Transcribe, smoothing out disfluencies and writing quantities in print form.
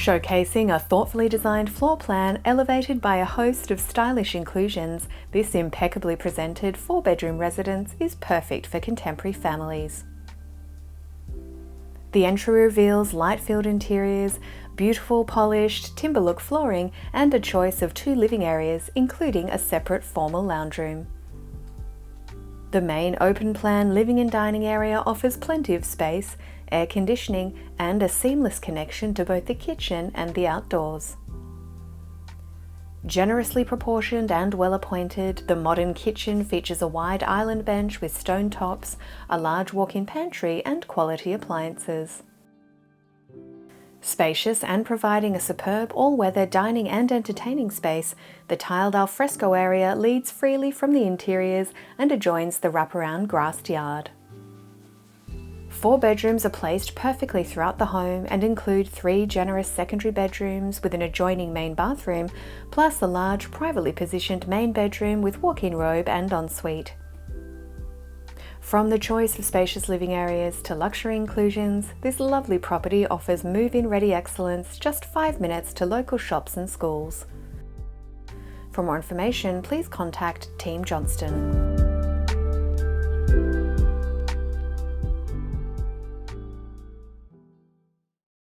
Showcasing a thoughtfully designed floor plan elevated by a host of stylish inclusions, this impeccably presented 4-bedroom residence is perfect for contemporary families. The entry reveals light-filled interiors, beautiful polished timber-look flooring and a choice of 2 living areas, including a separate formal lounge room. The main open-plan living and dining area offers plenty of space, air conditioning and a seamless connection to both the kitchen and the outdoors. Generously proportioned and well appointed, the modern kitchen features a wide island bench with stone tops, a large walk-in pantry and quality appliances. Spacious and providing a superb all-weather dining and entertaining space, the tiled alfresco area leads freely from the interiors and adjoins the wraparound grassed yard. 4 bedrooms are placed perfectly throughout the home and include 3 generous secondary bedrooms with an adjoining main bathroom, plus a large privately positioned main bedroom with walk-in robe and ensuite. From the choice of spacious living areas to luxury inclusions, this lovely property offers move-in ready excellence just 5 minutes to local shops and schools. For more information, please contact Team Johnston.